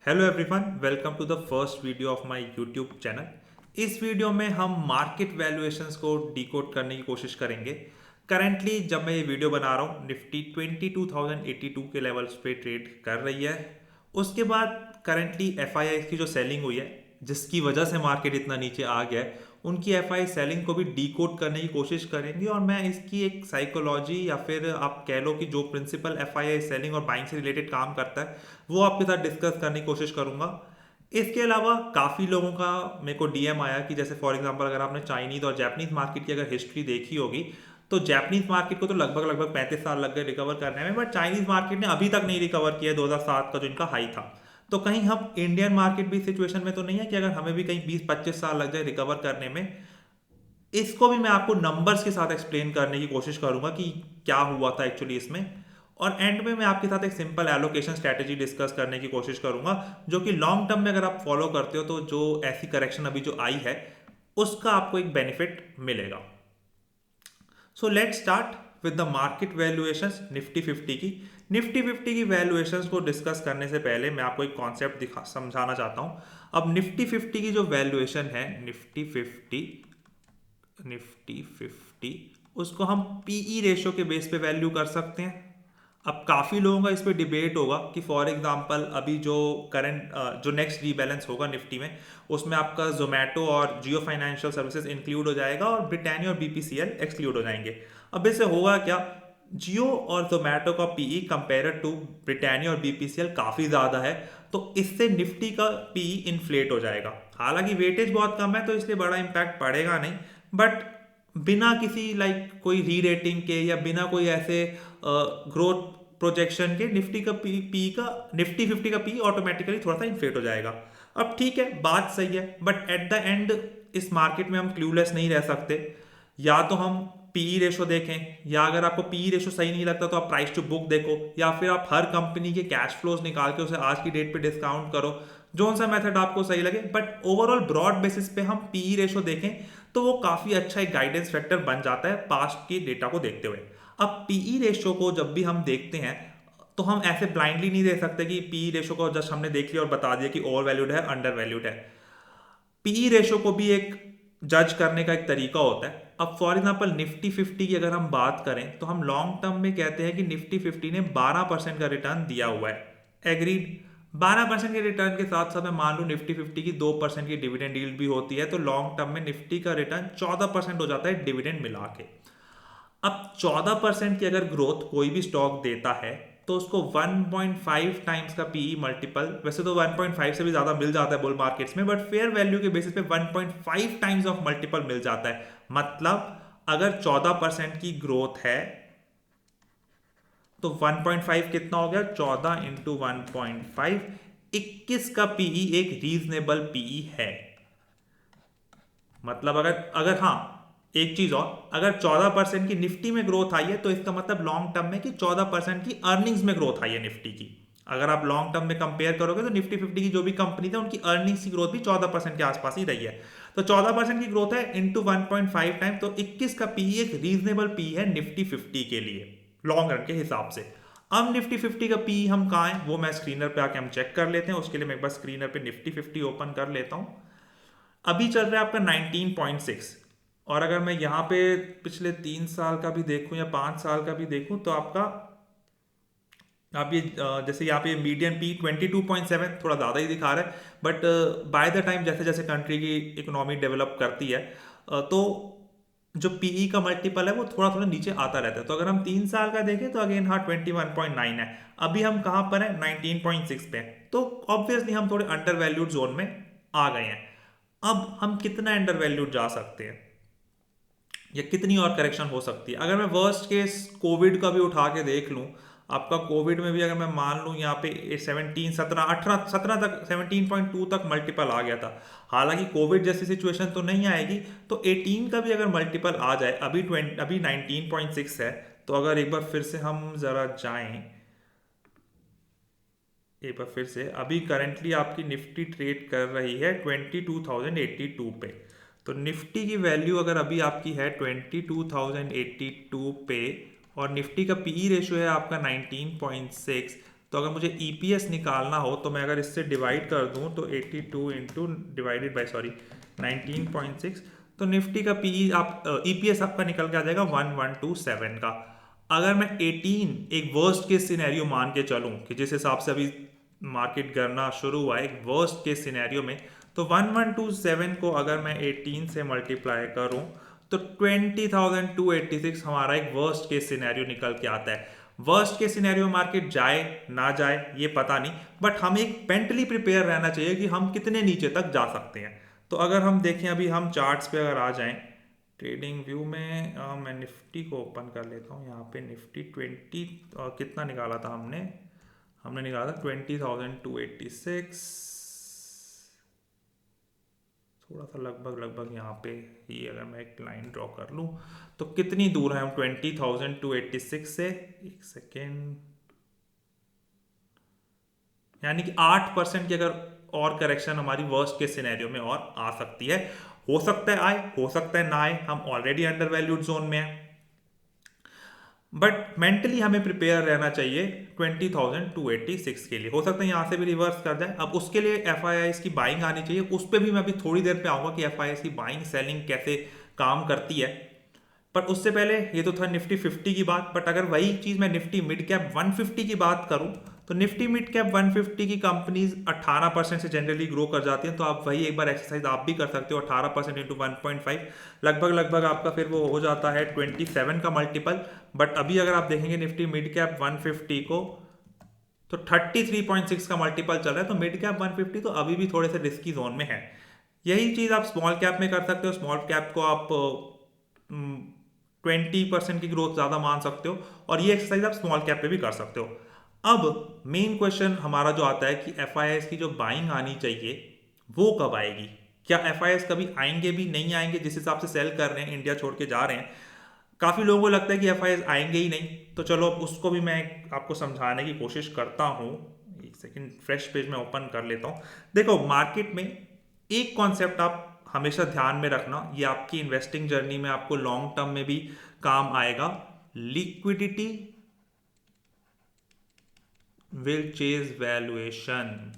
Hello everyone, welcome to the first video of my YouTube channel. इस video में हम market valuations को decode करने की कोशिश करेंगे। करंटली जब मैं ये वीडियो बना रहा हूँ निफ्टी 22,082 के लेवल्स पे ट्रेड कर रही है। उसके बाद करंटली एफआईआई की जो सेलिंग हुई है, जिसकी वजह से मार्केट इतना नीचे आ गया है, उनकी एफआई सेलिंग को भी डिकोड करने की कोशिश करेंगे और मैं इसकी एक साइकोलॉजी या फिर आप कह लो कि जो प्रिंसिपल एफआई सेलिंग और बाइंग से रिलेटेड काम करता है वो आपके साथ डिस्कस करने की कोशिश करूंगा। इसके अलावा काफ़ी लोगों का मेरे को डीएम आया कि जैसे फॉर एग्जांपल अगर आपने चाइनीज और जापानीज मार्केट की अगर हिस्ट्री देखी होगी तो जापानीज मार्केट को तो लगभग लगभग 35 साल लग गए रिकवर करने में, बट चाइनीज मार्केट ने अभी तक नहीं रिकवर किया 2007 का जो इनका हाई था। तो कहीं हम इंडियन मार्केट भी सिचुएशन में तो नहीं है कि अगर हमें भी कहीं 20-25 साल लग जाए रिकवर करने में। इसको भी मैं आपको नंबर्स के साथ एक्सप्लेन करने की कोशिश करूंगा कि क्या हुआ था एक्चुअली इसमें। और एंड में मैं आपके साथ एक सिंपल एलोकेशन स्ट्रैटेजी डिस्कस करने की कोशिश करूंगा, जो कि लॉन्ग टर्म में अगर आप फॉलो करते हो तो जो ऐसी करेक्शन अभी जो आई है उसका आपको एक बेनिफिट मिलेगा। So let start with the market valuations Nifty 50 की। निफ्टी 50 की वैल्यूएशंस को डिस्कस करने से पहले मैं आपको एक कॉन्सेप्ट दिखा समझाना चाहता हूं। अब निफ्टी 50 की जो वैल्यूएशन है, निफ्टी 50 उसको हम पीई रेशियो के बेस पे वैल्यू कर सकते हैं। अब काफ़ी लोगों का इस पे डिबेट होगा कि फॉर एग्जांपल अभी जो करंट जो नेक्स्ट रीबैलेंस होगा निफ्टी में, उसमें आपका जोमेटो और जियो फाइनेंशियल सर्विसेज इंक्लूड हो जाएगा और ब्रिटानिया और बीपीसीएल एक्सक्लूड हो जाएंगे। अब इससे होगा क्या, जियो और जोमेटो का पीई कंपेयर टू ब्रिटानिया और बीपीसीएल काफ़ी ज़्यादा है, तो इससे निफ्टी का पीई इन्फ्लेट हो जाएगा। हालांकि वेटेज बहुत कम है तो इसलिए बड़ा इंपैक्ट पड़ेगा नहीं, बट बिना किसी कोई री रेटिंग के या बिना कोई ऐसे ग्रोथ प्रोजेक्शन के निफ्टी 50 का पी ऑटोमेटिकली थोड़ा सा इन्फ्लेट हो जाएगा। अब ठीक है, बात सही है, बट एट द एंड इस मार्केट में हम क्लूलेस नहीं रह सकते। या तो हम पीई रेशो देखें, या अगर आपको पीई रेशो सही नहीं लगता तो आप प्राइस टू बुक देखो, या फिर आप हर कंपनी के कैश फ्लोज निकाल के उसे आज की डेट पे डिस्काउंट करो, जो सा मेथड आपको सही लगे। बट ओवरऑल ब्रॉड बेसिस पे हम पीई रेशो देखें तो वो काफ़ी अच्छा एक गाइडेंस फैक्टर बन जाता है पास्ट के डेटा को देखते हुए। अब पीई रेशियो को जब भी हम देखते हैं तो हम ऐसे ब्लाइंडली नहीं दे सकते कि पीई रेशियो को जस्ट हमने देख लिया और बता दिया कि ओवर वैल्यूड है, अंडर वैल्यूड है। पीई रेशियो को भी एक जज करने का एक तरीका होता है। अब फॉर एग्जांपल निफ्टी 50 की अगर हम बात करें तो हम लॉन्ग टर्म में कहते हैं कि निफ्टी 50 ने 12% का रिटर्न दिया हुआ है। एग्रीड। 12% के रिटर्न के साथ साथ मैं मान लूं निफ्टी 50 की 2% की डिविडेंड यील्ड भी होती है, तो लॉन्ग टर्म में निफ्टी का रिटर्न 14% हो जाता है डिविडेंड मिला के। अब 14% की अगर ग्रोथ कोई भी स्टॉक देता है तो उसको 1.5 टाइम्स का पीई मल्टीपल, वैसे तो 1.5 से भी ज्यादा मिल जाता है बुल मार्केट्स में, बट फेयर वैल्यू के बेसिस पे 1.5 टाइम्स ऑफ मल्टीपल मिल जाता है। मतलब अगर 14% की ग्रोथ है तो 1.5 कितना हो गया, 14 इंटू 1.5, 21 का पीई एक रीजनेबल पीई है। मतलब अगर अगर हाँ, एक चीज और, अगर 14% की निफ्टी में ग्रोथ आई है तो इसका मतलब लॉन्ग टर्म में कि 14% की अर्निंग्स में ग्रोथ आई है निफ्टी की। अगर आप लॉन्ग टर्म में कंपेयर करोगे तो निफ्टी 50 की जो भी कंपनी था उनकी अर्निंग्स की ग्रोथ भी 14% के आसपास ही रही है। तो 14% की ग्रोथ है इंटू 1.5 टाइम, तो 21 का पी एक रीजनेबल पी है निफ्टी 50 के लिए लॉन्ग रन के हिसाब से। अब निफ्टी 50 का पी हम कहाँ है वो मैं स्क्रीनर पे आके हम चेक कर लेते हैं। उसके लिए मैं एक बार स्क्रीनर पे निफ्टी 50 ओपन कर लेता हूँ। अभी चल रहा है आपका 19.6, और अगर मैं यहाँ पे पिछले 3 साल का भी देखूं या 5 साल का भी देखूं तो आपका आप ये जैसे यहाँ पे मीडियन पी 22.7 थोड़ा ज़्यादा ही दिखा रहा है, बट बाय द टाइम जैसे जैसे कंट्री की इकोनॉमी डेवलप करती है तो जो पीई का मल्टीपल है वो थोड़ा थोड़ा नीचे आता रहता है। तो अगर हम 3 साल का देखें तो अगेन हाँ 21.9 है। अभी हम कहाँ पर है, 19.6 पे हैं। तो ऑब्वियसली हम थोड़े अंडर वैल्यूड जोन में आ गए हैं। अब हम कितना अंडर वैल्यूड जा सकते हैं या कितनी और करेक्शन हो सकती है। अगर मैं वर्स्ट केस कोविड का भी उठा के देख लूं, आपका कोविड में भी अगर मैं मान लूं यहाँ पे 17 17 18 17 तक 17.2 तक मल्टीपल आ गया था। हालांकि कोविड जैसी सिचुएशन तो नहीं आएगी, तो 18 का भी अगर मल्टीपल आ जाए, अभी 19.6 है, तो अगर एक बार फिर से हम जरा जाएं, एक बार फिर से अभी करंटली आपकी निफ्टी ट्रेड कर रही है 22,082 पे। तो निफ्टी की वैल्यू अगर अभी आपकी है 22,082 पे और निफ्टी का पीई रेशियो है आपका 19.6, तो अगर मुझे ईपीएस निकालना हो तो मैं अगर इससे डिवाइड कर दूं तो 82 इंटू डिवाइडेड बाई 19.6, तो निफ्टी का पीई आप ईपीएस आपका निकल के आ जाएगा 1127 का। अगर मैं 18 एक वर्स्ट केस सिनेरियो मान के चलूं कि जिस हिसाब से अभी मार्केट गिरना शुरू हुआ है एक वर्स्ट केस सिनेरियो में, तो 1127 को अगर मैं 18 से मल्टीप्लाई करूं तो 20,286 हमारा एक वर्स्ट केस सिनेरियो निकल के आता है। वर्स्ट केस सिनेरियो मार्केट जाए ना जाए ये पता नहीं, बट हमें एक मेंटली प्रिपेयर रहना चाहिए कि हम कितने नीचे तक जा सकते हैं। तो अगर हम देखें अभी हम चार्ट्स पे अगर आ जाएं ट्रेडिंग व्यू में, मैं निफ्टी को ओपन कर लेता हूँ। यहाँ पे निफ्टी 20 कितना निकाला था हमने हमने निकाला था 20,286, थोड़ा सा लगभग यहाँ पे ही अगर मैं एक लाइन ड्रॉ कर लूँ तो कितनी दूर है हम 20,286 से, एक सेकेंड, यानी कि 8% की अगर और करेक्शन हमारी वर्स्ट के सिनेरियो में और आ सकती है। हो सकता है आए, हो सकता है ना आए, हम ऑलरेडी अंडर वैल्यूड जोन में हैं, बट मेंटली हमें प्रिपेयर रहना चाहिए 20,286 के लिए। हो सकता है यहाँ से भी रिवर्स कर जाए। अब उसके लिए एफ की बाइंग आनी चाहिए, उस पर भी मैं अभी थोड़ी देर पे आऊँगा कि एफ की बाइंग सेलिंग कैसे काम करती है। पर उससे पहले ये तो था निफ्टी 50 की बात, बट अगर वही चीज़ मैं निफ्टी मिड कैप 150 की बात करूं तो निफ्टी मिड कैप 150 की कंपनीज 18% से जनरली ग्रो कर जाती हैं। तो आप वही एक बार एक्सरसाइज आप भी कर सकते हो, 18% इंटू 1.5 लगभग आपका फिर वो हो जाता है 27 का मल्टीपल। बट अभी अगर आप देखेंगे निफ्टी मिड कैप 150 को तो 33.6 का मल्टीपल चल रहा है। तो मिड कैप 150 तो अभी भी थोड़े से रिस्की जोन में है। यही चीज़ आप स्मॉल कैप में कर सकते हो। स्मॉल कैप को आप 20% की ग्रोथ ज़्यादा मान सकते हो, और ये एक्सरसाइज आप स्मॉल कैप पे भी कर सकते हो। अब मेन क्वेश्चन हमारा जो आता है कि एफ की जो बाइंग आनी चाहिए वो कब आएगी। क्या एफ कभी आएंगे भी नहीं आएंगे, जिस हिसाब से सेल कर रहे हैं, इंडिया छोड़ के जा रहे हैं। काफ़ी लोगों को लगता है कि एफ आएंगे ही नहीं, तो चलो उसको भी मैं आपको समझाने की कोशिश करता हूँ। एक सेकेंड, फ्रेश पेज में ओपन कर लेता हूँ। देखो मार्केट में एक कॉन्सेप्ट आप हमेशा ध्यान में रखना, ये आपकी इन्वेस्टिंग जर्नी में आपको लॉन्ग टर्म में भी काम आएगा। Liquidity will chase valuation,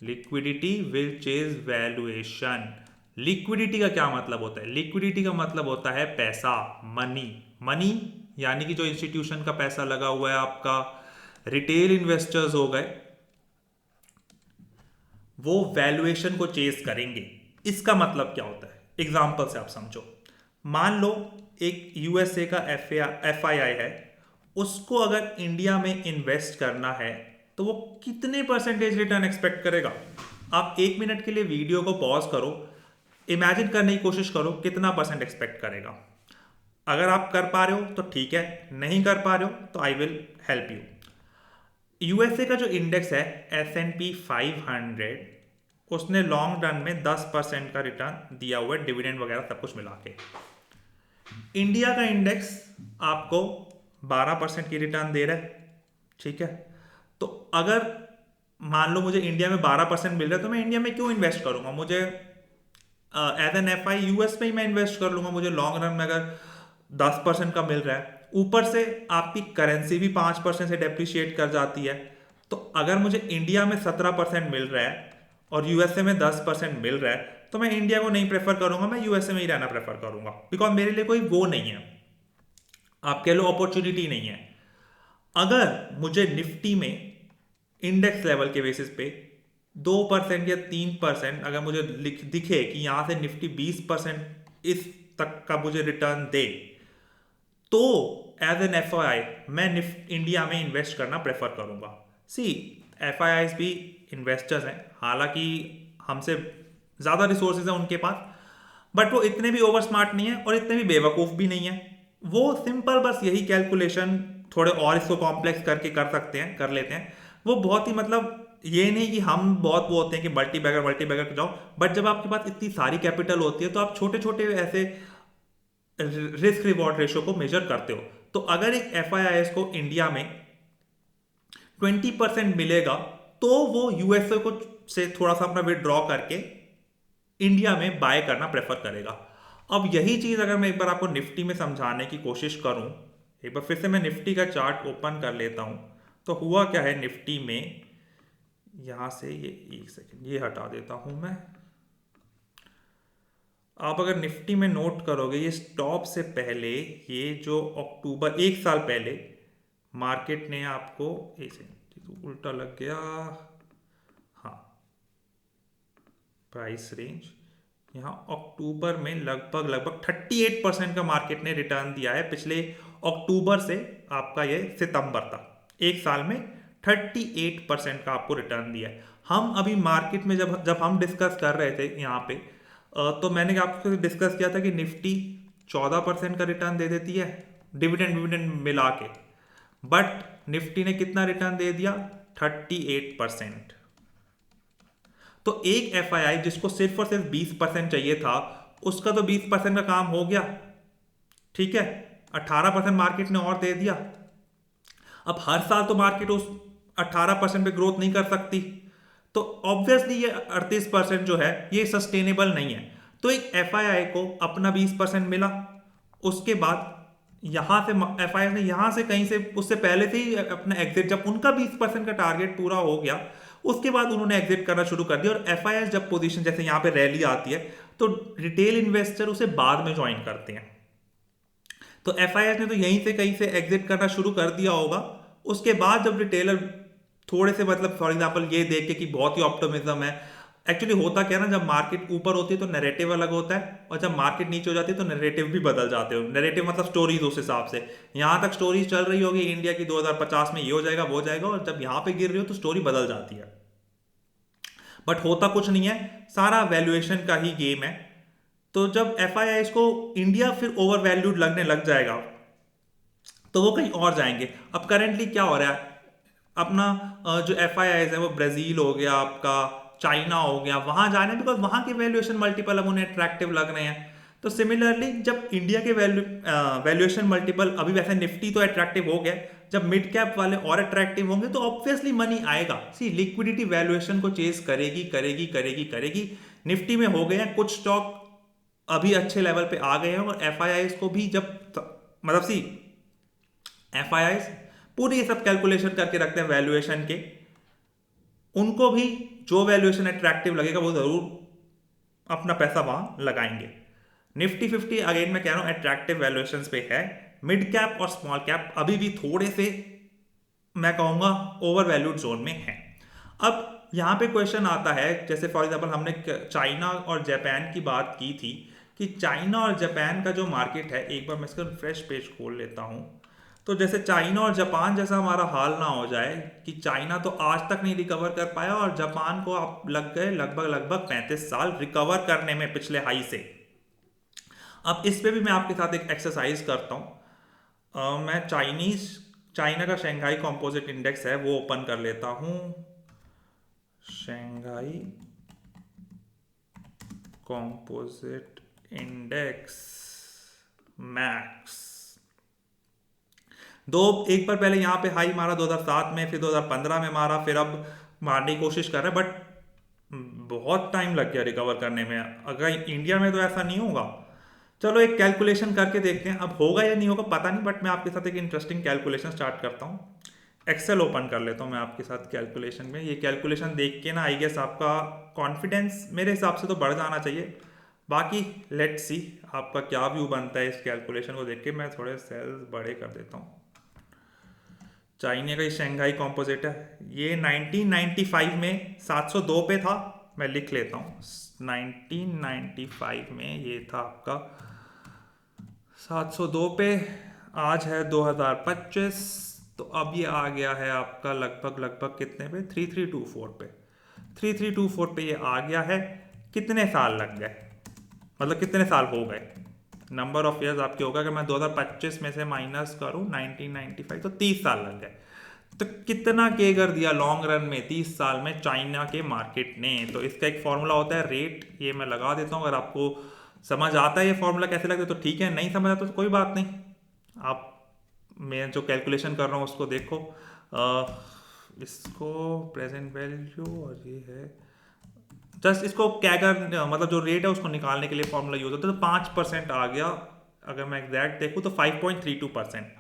liquidity will chase valuation. Liquidity का क्या मतलब होता है? लिक्विडिटी का मतलब होता है पैसा, मनी। मनी यानी कि जो इंस्टीट्यूशन का पैसा लगा हुआ है, आपका रिटेल इन्वेस्टर्स हो गए, वो वैल्यूएशन को चेस करेंगे। इसका मतलब क्या होता है? एग्जाम्पल से आप समझो। मान लो एक यूएसए का एफआईआई है, उसको अगर इंडिया में इन्वेस्ट करना है तो वो कितने परसेंटेज रिटर्न एक्सपेक्ट करेगा? आप 1 मिनट के लिए वीडियो को पॉज करो, इमेजिन करने की कोशिश करो कितना परसेंट एक्सपेक्ट करेगा। अगर आप कर पा रहे हो तो ठीक है, नहीं कर पा रहे हो तो I will help you. USA का जो इंडेक्स है S&P 500, उसने लॉन्ग रन में 10% का रिटर्न दिया हुआ है, डिविडेंड वगैरह सब कुछ मिला के। इंडिया का इंडेक्स आपको 12% की रिटर्न दे रहा है, ठीक है। तो अगर मान लो मुझे इंडिया में 12% मिल रहा है तो मैं इंडिया में क्यों इन्वेस्ट करूंगा? मुझे as an F I US में ही मैं इन्वेस्ट कर लूंगा। मुझे लॉन्ग रन में अगर 10% का मिल रहा है, ऊपर से आपकी करेंसी भी 5% से डेप्रिशिएट कर जाती है, तो अगर मुझे इंडिया में 17% मिल रहा है और यूएसए में 10% मिल रहा है तो मैं इंडिया को नहीं प्रेफर करूंगा, मैं यूएसए में ही रहना प्रेफर करूंगा। बिकॉज मेरे लिए कोई वो नहीं है, आप कह लो अपॉर्चुनिटी नहीं है। अगर मुझे निफ्टी में इंडेक्स लेवल के बेसिस पे 2% या 3% अगर मुझे दिखे कि यहां से निफ्टी 20% इस तक का मुझे रिटर्न दे, तो एज एन एफ मैं इंडिया में इन्वेस्ट करना प्रेफर करूंगा। सी एफ भी इन्वेस्टर्स हैं, हालांकि हमसे ज़्यादा रिसोर्सेज हैं उनके पास, बट वो इतने भी ओवर स्मार्ट नहीं है और इतने भी बेवकूफ़ भी नहीं है। वो सिंपल बस यही कैलकुलेशन थोड़े और इसको कॉम्प्लेक्स करके कर सकते हैं, कर लेते हैं। वो बहुत ही मतलब ये नहीं कि हम बहुत वो होते हैं कि मल्टी बैगर जाओ, बट जब आपके पास इतनी सारी कैपिटल होती है तो आप छोटे छोटे ऐसे रिस्क रिवॉर्ड रेशो को मेजर करते हो। तो अगर एक एफ को इंडिया में 20% मिलेगा तो वो यूएसए को से थोड़ा सा अपना विड्रॉ करके इंडिया में बाय करना प्रेफर करेगा। अब यही चीज अगर मैं एक बार आपको निफ्टी में समझाने की कोशिश करूं एक बार फिर से मैं निफ्टी का चार्ट ओपन कर लेता हूँ। तो हुआ क्या है निफ्टी में, यहाँ से ये एक सेकेंड ये हटा देता हूँ मैं। आप अगर निफ्टी में नोट करोगे, ये स्टॉप से पहले, ये जो अक्टूबर एक साल पहले मार्केट ने आपको, एक सेकेंड तो उल्टा लग गया, हाँ, प्राइस रेंज यहाँ अक्टूबर में लगभग लगभग 38% का मार्केट ने रिटर्न दिया है पिछले अक्टूबर से। आपका ये सितंबर तक एक साल में 38% का आपको रिटर्न दिया है। हम अभी मार्केट में जब जब हम डिस्कस कर रहे थे यहाँ पे, तो मैंने आपको डिस्कस किया था कि निफ्टी 14% का रिटर्न दे देती है डिविडेंड डिविडेंड मिला के, बट निफ्टी ने कितना रिटर्न दे दिया, 38%। तो एक एफआईआई जिसको सिर्फ और सिर्फ 20% चाहिए था, उसका तो 20% का काम हो गया, ठीक है। 18% मार्केट ने और दे दिया। अब हर साल तो मार्केट उस 18% पे ग्रोथ नहीं कर सकती, तो ऑब्वियसली ये 38% जो है ये सस्टेनेबल नहीं है। तो एक एफआईआई को अपना 20% मिला, उसके बाद यहां से एफआईआई ने यहां से कहीं से उससे पहले से ही अपना एग्जिट, जब उनका 20% का टारगेट पूरा हो गया उसके बाद उन्होंने एग्जिट करना शुरू कर दिया। और एफआईआई जब पोजीशन जैसे यहाँ पे रैली आती है तो रिटेल इन्वेस्टर उसे बाद में ज्वाइन करते हैं। तो एफआईआई ने तो यहीं से कहीं से एग्जिट करना शुरू कर दिया होगा। उसके बाद जब रिटेलर थोड़े से, मतलब फॉर एग्जांपल ये देख के कि बहुत ही ऑप्टिमिज्म है, एक्चुअली होता क्या है ना, जब मार्केट ऊपर होती है तो नैरेटिव अलग होता है, और जब मार्केट नीचे हो जाती है तो नैरेटिव भी बदल जाते हो। नैरेटिव मतलब स्टोरीज, उस हिसाब से यहाँ तक स्टोरीज चल रही होगी इंडिया की 2050 में ये हो जाएगा वो जाएगा, और जब यहाँ पे गिर रही हो तो स्टोरी बदल जाती है। बट होता कुछ नहीं है, सारा वैल्यूएशन का ही गेम है। तो जब एफआईआई को इंडिया फिर ओवर वैल्यूड लगने लग जाएगा तो वो कहीं और जाएंगे। अब करेंटली क्या हो रहा है, अपना जो एफआईआईज है वो ब्राजील हो गया, आपका चाइना हो गया, वहां जाना है बिकॉज वहां के वैल्यूएशन मल्टीपल अब उन्हें अट्रैक्टिव लग रहे हैं। तो सिमिलरली जब इंडिया के वैल्यूएशन मल्टीपल, अभी वैसे निफ्टी तो अट्रैक्टिव हो गया, जब मिड कैप वाले और अट्रैक्टिव होंगे तो ऑब्वियसली मनी आएगा। सी लिक्विडिटी वैल्यूएशन को चेज करेगी करेगी करेगी करेगी। निफ्टी में हो गए हैं कुछ स्टॉक अभी अच्छे लेवल पे आ गए हैं, और एफआईआईज को भी जब, मतलब सी एफआईआईज पूरी ये सब कैलकुलेशन करके रखते हैं वैल्यूएशन के, उनको भी जो वैल्यूएशन अट्रैक्टिव लगेगा वो जरूर अपना पैसा वहां लगाएंगे। निफ्टी 50 अगेन मैं कह रहा हूं अट्रैक्टिव वैल्यूएशन पे है। मिड कैप और स्मॉल कैप अभी भी थोड़े से, मैं कहूंगा, ओवर वैल्यूड जोन में है। अब यहां पे क्वेश्चन आता है, जैसे फॉर एग्जांपल हमने चाइना और जापान की बात की थी, कि चाइना और जापान का जो मार्केट है, एक बार मैं इसका फ्रेश पेज खोल लेता हूं। तो जैसे चाइना और जापान जैसा हमारा हाल ना हो जाए कि चाइना तो आज तक नहीं रिकवर कर पाया और जापान को आप लग गए लगभग लगभग 35 साल रिकवर करने में पिछले हाई से। अब इस पे भी मैं आपके साथ एक एक्सरसाइज करता हूं। मैं चाइना का शंघाई कॉम्पोजिट इंडेक्स है वो ओपन कर लेता हूं। शंघाई कॉम्पोजिट इंडेक्स मैक्स, एक बार पहले यहाँ पे हाई मारा 2007 में, फिर 2015 में मारा, फिर अब मारने की कोशिश कर रहा है, बट बहुत टाइम लग गया रिकवर करने में। अगर इंडिया में तो ऐसा नहीं होगा। चलो एक कैलकुलेशन करके देखते हैं, अब होगा या नहीं होगा पता नहीं, बट मैं आपके साथ एक इंटरेस्टिंग कैलकुलेशन स्टार्ट करता हूँ। एक्सेल ओपन कर लेता हूँ मैं आपके साथ कैलकुलेशन में। ये कैलकुलेशन देख के ना आई गेस आपका कॉन्फिडेंस मेरे हिसाब से तो बढ़ जाना चाहिए। बाकी लेट्स सी आपका क्या व्यू बनता है इस कैलकुलेशन को देख के। मैं थोड़े सेल्स बड़े कर देता हूँ। चाइना का शंघाई कॉम्पोजिट है, ये 1995 में 702 पे था। मैं लिख लेता हूँ, 1995 में ये था आपका 702 पे। आज है 2025, तो अब ये आ गया है आपका लगभग लगभग कितने पे, 3324 पे। 3324 पे ये आ गया है। कितने साल लग गए, मतलब कितने साल हो गए, नंबर ऑफ ईयर्स आपके होगा। अगर मैं 2025 में से माइनस करूं 1995 तो 30 साल लग गए। तो कितना केगर दिया लॉन्ग रन में 30 साल में चाइना के मार्केट ने। तो इसका एक फॉर्मूला होता है रेट, ये मैं लगा देता हूं। अगर आपको समझ आता है ये फॉर्मूला कैसे लगता है तो ठीक है, नहीं समझ आता तो कोई बात नहीं, आप मैं जो कैलकुलेशन कर रहा हूँ उसको देखो। इसको प्रेजेंट वैल्यू, और ये है जस्ट इसको कैगर, मतलब जो रेट है उसको निकालने के लिए फॉर्मूला यूज होता है। तो 5% आ गया, अगर मैं एग्जैक्ट देखूँ तो 5.32%।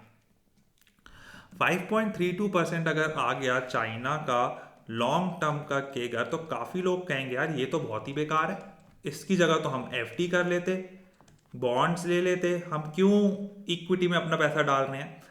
5.32% अगर आ गया चाइना का लॉन्ग टर्म का केगर, तो काफ़ी लोग कहेंगे यार ये तो बहुत ही बेकार है, इसकी जगह तो हम एफडी कर लेते, बॉन्ड्स ले लेते, हम क्यों इक्विटी में अपना पैसा डाल रहे हैं।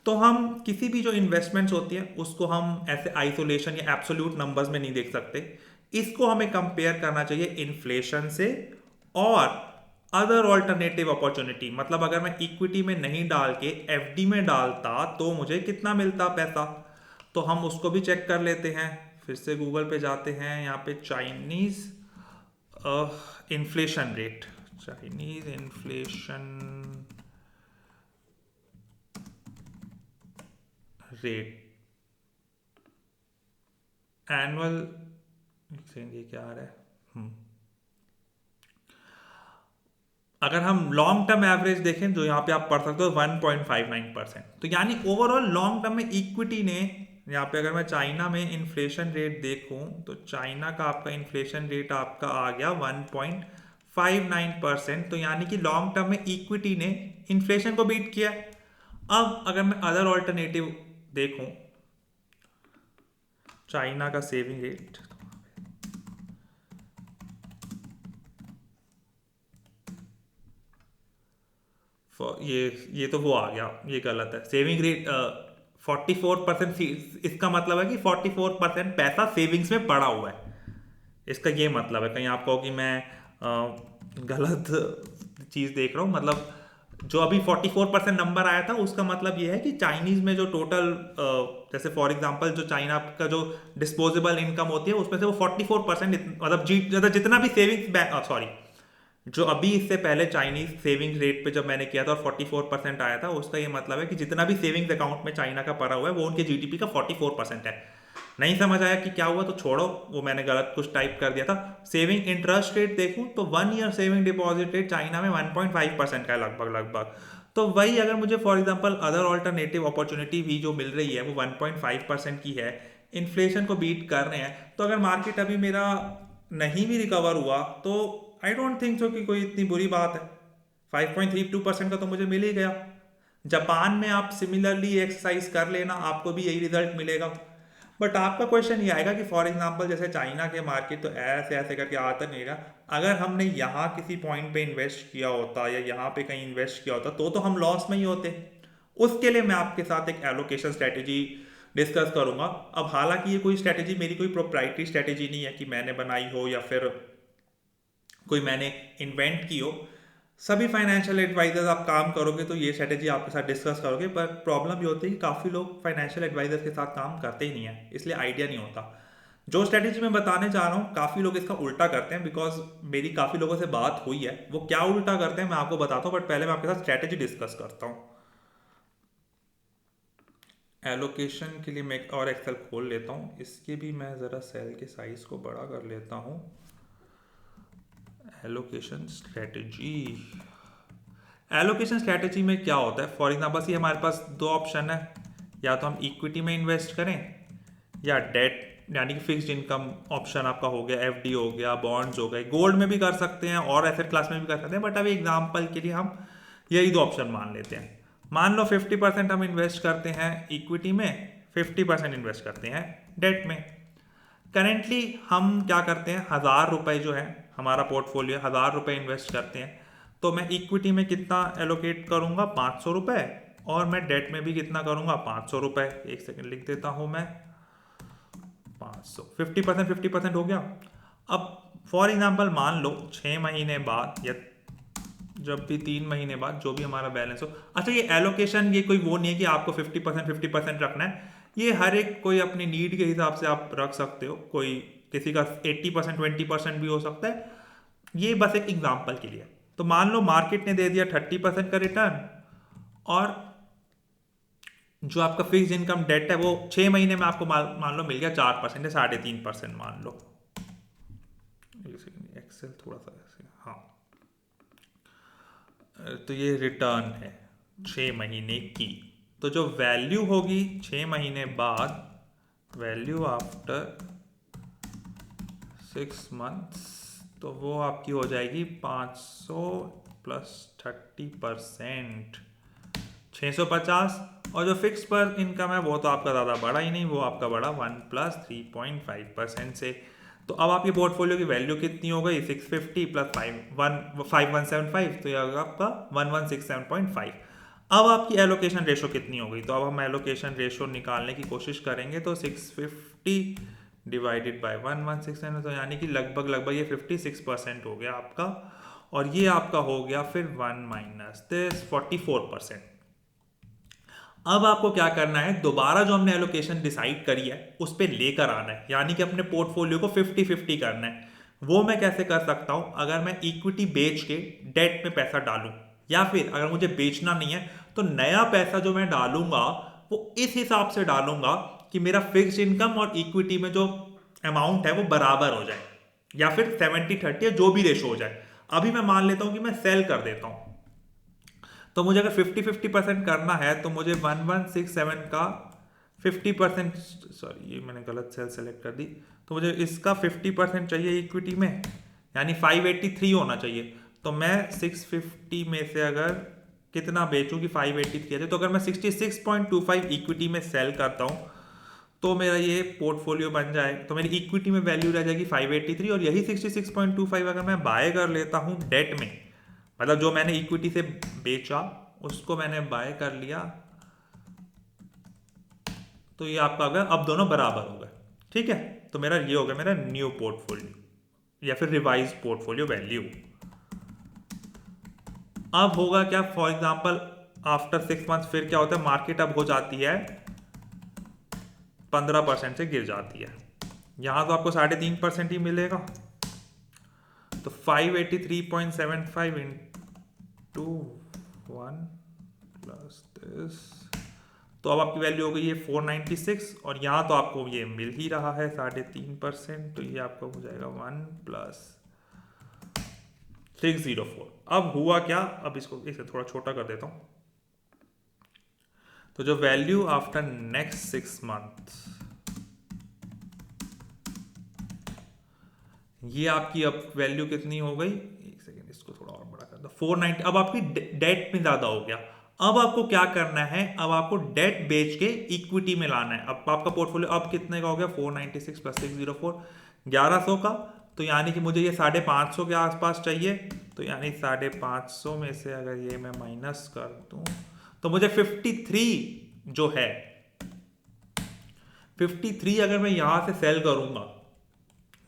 तो हम किसी भी जो इन्वेस्टमेंट्स होती हैं उसको हम ऐसे आइसोलेशन या एब्सोल्यूट नंबर्स में नहीं देख सकते, इसको हमें कंपेयर करना चाहिए इन्फ्लेशन से और अदर ऑल्टरनेटिव अपॉर्चुनिटी। मतलब अगर मैं इक्विटी में नहीं डाल के एफडी में डालता तो मुझे कितना मिलता पैसा, तो हम उसको भी चेक कर लेते हैं। फिर से गूगल पे जाते हैं, यहाँ पे Chinese inflation rate, Chinese inflation rate annual, ये क्या आ रहा है, अगर हम लॉन्ग टर्म एवरेज देखें जो यहाँ पे आप पढ़ सकते हो 1.59%, तो यानी ओवरऑल लॉन्ग टर्म में इक्विटी ने, यहाँ पे अगर मैं चाइना में इन्फ्लेशन रेट देखूं तो चाइना का आपका इन्फ्लेशन रेट आपका आ गया 1.59%, तो यानी कि लॉन्ग टर्म में इक्विटी ने इन्फ्लेशन को बीट किया। अब अगर मैं अदर ऑल्टरनेटिव देखूं, चाइना का सेविंग रेट, ये तो वो आ गया, ये गलत है। सेविंग रेट 44%, इसका मतलब है कि 44% पैसा सेविंग्स में पड़ा हुआ है, इसका ये मतलब है। कहीं आप कहो कि मैं गलत चीज़ देख रहा हूँ, मतलब जो अभी 44% नंबर आया था उसका मतलब ये है कि चाइनीज़ में जो टोटल जैसे फॉर एग्जांपल जो चाइना का जो डिस्पोजेबल इनकम होती है उसमें से वो 44%, मतलब जितना भी सेविंग्स, सॉरी, जो अभी इससे पहले चाइनीज सेविंग रेट पे जब मैंने किया था और 44% आया था, उसका ये मतलब है कि जितना भी सेविंग्स अकाउंट में चाइना का पड़ा हुआ है वो उनके जीडीपी का 44% है। नहीं समझ आया कि क्या हुआ तो छोड़ो, वो मैंने गलत कुछ टाइप कर दिया था। सेविंग इंटरेस्ट रेट देखूं तो 1 year saving deposit rate China में 1.5% का है लगभग लगभग। तो वही अगर मुझे for example other alternative opportunity भी जो मिल रही है वो 1.5% की है, इन्फ्लेशन को बीट कर रहे हैं, तो अगर मार्केट अभी मेरा नहीं भी रिकवर हुआ तो आई डोंट थिंक सो कि कोई इतनी बुरी बात है। 5.32% का तो मुझे मिल ही गया। जापान में आप सिमिलरली एक्सरसाइज कर लेना, आपको भी यही रिजल्ट मिलेगा। बट आपका क्वेश्चन ये आएगा कि फॉर एग्जांपल जैसे चाइना के मार्केट तो ऐसे ऐसे करके आता नहीं रहा, अगर हमने यहाँ किसी पॉइंट पे इन्वेस्ट किया होता या यहाँ पे कहीं इन्वेस्ट किया होता तो हम लॉस में ही होते। उसके लिए मैं आपके साथ एक एलोकेशन स्ट्रेटेजी डिस्कस करूंगा। अब हालांकि ये कोई स्ट्रेटेजी मेरी कोई प्रोप्राइटरी स्ट्रेटेजी नहीं है कि मैंने बनाई हो या फिर कोई मैंने इन्वेंट की हो। सभी फाइनेंशियल एडवाइजर्स आप काम करोगे तो ये स्ट्रेटेजी आपके साथ डिस्कस करोगे, पर प्रॉब्लम ये होती है कि काफ़ी लोग फाइनेंशियल एडवाइजर के साथ काम करते ही नहीं है, इसलिए आइडिया नहीं होता। जो स्ट्रेटेजी मैं बताने जा रहा हूँ काफ़ी लोग इसका उल्टा करते हैं, बिकॉज मेरी काफ़ी लोगों से बात हुई है। वो क्या उल्टा करते हैं मैं आपको बताता हूँ, बट पहले मैं आपके साथ स्ट्रेटेजी डिस्कस करता हूँ। एलोकेशन के लिए मैं एक और एक्सेल खोल लेता हूँ, इसके भी मैं ज़रा सेल के साइज को बड़ा कर लेता हूँ। एलोकेशन स्ट्रेटेजी, एलोकेशन स्ट्रेटेजी में क्या होता है, फॉर एग्जांपल ये हमारे पास दो ऑप्शन है, या तो हम इक्विटी में इन्वेस्ट करें या डेट यानी कि फिक्स्ड इनकम ऑप्शन आपका हो गया, एफडी हो गया, बॉन्ड्स हो गए, गोल्ड में भी कर सकते हैं और एसेट क्लास में भी कर सकते हैं, बट अभी एग्जांपल के लिए हम यही दो ऑप्शन मान लेते हैं। मान लो 50% हम इन्वेस्ट करते हैं इक्विटी में, 50% इन्वेस्ट करते हैं डेट में। करेंटली हम क्या करते हैं, 1,000 रुपये जो है हमारा पोर्टफोलियो, 1,000 रुपये इन्वेस्ट करते हैं, तो मैं इक्विटी में कितना एलोकेट करूंगा, 500 रुपये, और मैं डेट में भी कितना करूंगा, 500 रुपये। एक सेकेंड लिख देता हूं मैं, 500, 50% हो गया। अब फॉर एग्जाम्पल मान लो 6 महीने बाद या जब भी 3 महीने बाद जो भी हमारा बैलेंस हो, अच्छा ये एलोकेशन ये कोई वो नहीं है कि आपको 50% रखना है, ये हर एक कोई अपनी नीड के हिसाब से आप रख सकते हो, कोई किसी का 80% 20% भी हो सकता है, ये बस एक एग्जाम्पल के लिए। तो मान लो मार्केट ने दे दिया 30% का रिटर्न, और जो आपका फिक्स इनकम डेट है वो 6 महीने में आपको मान लो मिल गया 4% या 3.5% मान लो। एक्सेल थोड़ा सा ऐसे, हाँ, तो ये रिटर्न है 6 महीने की, तो जो वैल्यू होगी 6 महीने बाद, वैल्यू आफ्टर 6 मंथ्स, तो वो आपकी हो जाएगी 500 + 30%, 650। और जो फिक्स पर इनकम है वो तो आपका ज़्यादा बढ़ा ही नहीं, वो आपका बढ़ा 1 + 3.5% से। तो अब आपकी पोर्टफोलियो की वैल्यू कितनी हो गई, 650 + 5175, तो यह होगा आपका 1167.5। अब आपकी एलोकेशन रेशो कितनी हो गई, तो अब हम एलोकेशन रेशो निकालने की कोशिश करेंगे। तो 650 डिवाइडेड बाय 1167, तो यानी कि लगभग लगभग ये 56% हो गया आपका। और ये आपका हो गया फिर 1 माइनस दिस 44%। अब आपको क्या करना है, दोबारा जो हमने एलोकेशन डिसाइड करी है उस पर लेकर आना है, यानी कि अपने पोर्टफोलियो को 50-50 करना है। वो मैं कैसे कर सकता हूं, अगर मैं इक्विटी बेच के डेट में पैसा डालूं, या फिर अगर मुझे बेचना नहीं है तो नया पैसा जो मैं डालूंगा वो इस हिसाब से डालूंगा कि मेरा फिक्स इनकम और इक्विटी में जो अमाउंट है वो बराबर हो जाए, या फिर 70-30 या जो भी रेशो हो जाए। अभी मैं मान लेता हूं कि मैं सेल कर देता हूं, तो मुझे अगर 50-50% करना है तो मुझे 1167 का 50%, सॉरी ये मैंने गलत सेल सेलेक्ट कर दी, तो मुझे इसका 50% चाहिए इक्विटी में, यानी 583 होना चाहिए। तो मैं 650 में से अगर कितना बेचूं कि 583 आ जाए, तो अगर मैं 66.25 इक्विटी में सेल करता हूं तो मेरा ये पोर्टफोलियो बन जाए, तो मेरी इक्विटी में वैल्यू रह जाएगी 583, और यही 66.25 अगर मैं बाय कर लेता हूं डेट में, मतलब जो मैंने इक्विटी से बेचा उसको मैंने बाय कर लिया, तो ये आपका अगर अब दोनों बराबर हो गए, ठीक है। तो मेरा ये हो गया मेरा न्यू पोर्टफोलियो या फिर रिवाइज पोर्टफोलियो वैल्यू। अब होगा क्या, फॉर एग्जांपल आफ्टर 6 मंथ्स फिर क्या होता है, मार्केट अब हो जाती है 15% से गिर जाती है, यहां तो आपको 3.5% ही मिलेगा। तो 583.75 इंटू 1 प्लस दिस, तो अब आपकी वैल्यू हो गई है 496, और यहाँ तो आपको ये मिल ही रहा है 3.5%, तो ये आपका हो जाएगा 1 + 604। अब हुआ क्या, अब इसको इसे थोड़ा छोटा कर देता हूँ। तो जो वैल्यू आफ्टर नेक्स्ट 6 मंथ, ये आपकी अब वैल्यू कितनी हो गई, एक सेकेंड इसको थोड़ा और बड़ा कर दो, 490। अब आपकी डेट में ज्यादा हो गया। अब आपको क्या करना है, अब आपको डेट बेच के इक्विटी में लाना है। अब आपका पोर्टफोलियो अब कितने का हो गया, 496 + 604, 1100 का। तो यानी कि मुझे ये 550 के आसपास चाहिए, तो यानी 550 में से अगर ये मैं माइनस कर दूं तो मुझे 53 जो है, 53 अगर मैं यहां से सेल करूंगा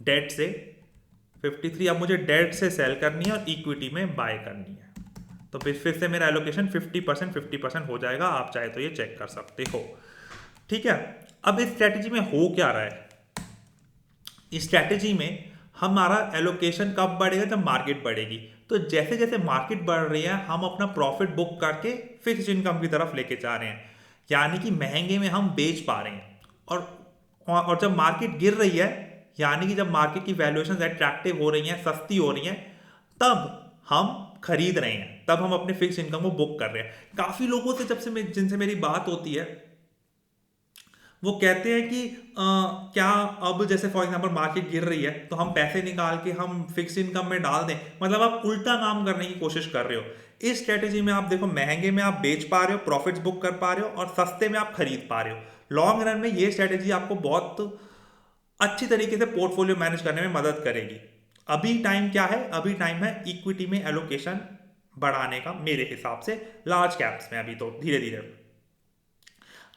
डेट से, 53 अब मुझे डेट से सेल करनी है और इक्विटी में बाय करनी है। तो फिर से मेरा एलोकेशन 50% हो जाएगा, आप चाहे तो ये चेक कर सकते हो, ठीक है। अब इस स्ट्रेटेजी में हो क्या रहा है, इस स्ट्रेटेजी में हमारा एलोकेशन कब बढ़ेगा, जब मार्केट बढ़ेगी। तो जैसे जैसे मार्केट बढ़ रही है हम अपना प्रॉफिट बुक करके फिक्स इनकम की तरफ लेके जा रहे हैं, यानी कि महंगे में हम बेच पा रहे हैं। और जब मार्केट गिर रही है, यानी कि जब मार्केट की वैल्यूएशन अट्रैक्टिव हो रही हैं, सस्ती हो रही हैं, तब हम खरीद रहे हैं, तब हम अपने फिक्स इनकम को बुक कर रहे हैं। काफी लोगों से जिनसे मेरी बात होती है वो कहते हैं कि क्या अब जैसे फॉर एग्जांपल मार्केट गिर रही है तो हम पैसे निकाल के हम फिक्स इनकम में डाल दें, मतलब आप उल्टा काम करने की कोशिश कर रहे हो। इस स्ट्रेटेजी में आप देखो, महंगे में आप बेच पा रहे हो, प्रॉफिट्स बुक कर पा रहे हो, और सस्ते में आप खरीद पा रहे हो। लॉन्ग रन में ये स्ट्रेटेजी आपको बहुत अच्छी तरीके से पोर्टफोलियो मैनेज करने में मदद करेगी। अभी टाइम क्या है, अभी टाइम है इक्विटी में एलोकेशन बढ़ाने का, मेरे हिसाब से लार्ज कैप्स में। अभी तो धीरे धीरे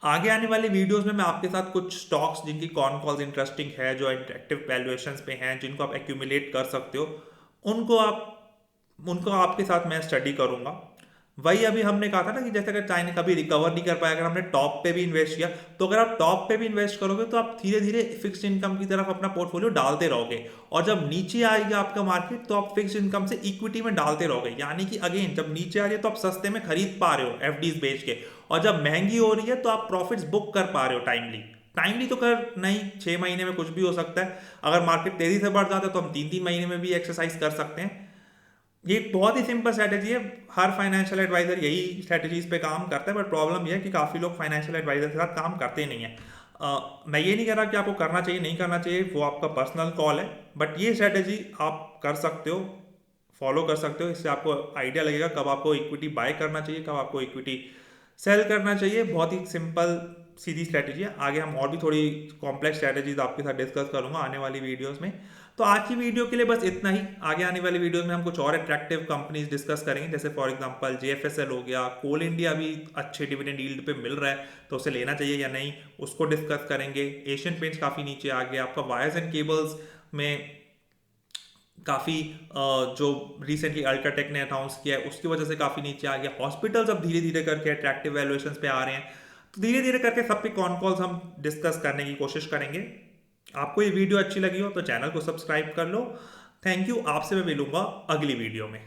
आगे आने वाले वीडियोस में मैं आपके साथ कुछ स्टॉक्स जिनकी कॉन कॉल्स इंटरेस्टिंग है, जो अट्रैक्टिव वैल्यूएशंस पे हैं, जिनको आप एक्यूमुलेट कर सकते हो, उनको आपके साथ मैं स्टडी करूंगा। वही अभी हमने कहा था ना कि जैसे अगर चाइना कभी रिकवर नहीं कर पाया, अगर हमने टॉप पे भी इन्वेस्ट किया, तो अगर आप टॉप पे भी इन्वेस्ट करोगे तो आप धीरे धीरे फिक्स्ड इनकम की तरफ अपना पोर्टफोलियो डालते रहोगे, और जब नीचे आएगा आपका मार्केट तो आप फिक्स्ड इनकम से इक्विटी में डालते रहोगे। यानी कि अगेन जब नीचे आ रही है तो आप सस्ते में खरीद पा रहे हो एफडीज बेच के, और जब महंगी हो रही है तो आप प्रॉफिट्स बुक कर पा रहे हो टाइमली तो कर नहीं, 6 महीने में कुछ भी हो सकता है। अगर मार्केट तेजी से बढ़ जाता है तो हम 3-3 महीने में भी एक्सरसाइज कर सकते हैं। ये बहुत ही सिंपल स्ट्रैटेजी है, हर फाइनेंशियल एडवाइजर यही स्ट्रैटेजीज पे काम करता है, बट प्रॉब्लम ये है कि काफ़ी लोग फाइनेंशियल एडवाइजर के साथ काम करते नहीं है। मैं ये नहीं कह रहा कि आपको करना चाहिए नहीं करना चाहिए, वो आपका पर्सनल कॉल है, बट ये स्ट्रैटेजी आप कर सकते हो, फॉलो कर सकते हो। इससे आपको आइडिया लगेगा कब आपको इक्विटी बाय करना चाहिए, कब आपको इक्विटी सेल करना चाहिए, बहुत ही सिंपल सीधी स्ट्रैटेजी है। आगे हम और भी थोड़ी कॉम्प्लेक्स स्ट्रैटेजीज आपके साथ डिस्कस करूंगा आने वाली वीडियोस में। तो आज की वीडियो के लिए बस इतना ही। आगे आने वाली वीडियोस में हम कुछ और अट्रैक्टिव कंपनीज डिस्कस करेंगे, जैसे फॉर एग्जांपल JFSL हो गया, कोल इंडिया भी अच्छे डिविडेंड यील्ड पे मिल रहा है तो उसे लेना चाहिए या नहीं, उसको डिस्कस करेंगे। एशियन पेंट्स काफ़ी नीचे आ गया, आपका वायर्स एंड केबल्स में काफ़ी जो रिसेंटली अल्ट्राटेक ने अनाउंस किया है उसकी वजह से काफ़ी नीचे आ गया। हॉस्पिटल्स अब धीरे धीरे करके अट्रैक्टिव वैल्यूएशंस पे आ रहे हैं, तो धीरे धीरे करके सब पे कॉन कॉल्स हम डिस्कस करने की कोशिश करेंगे। आपको ये वीडियो अच्छी लगी हो तो चैनल को सब्सक्राइब कर लो। थैंक यू, आपसे मैं मिलूंगा अगली वीडियो में।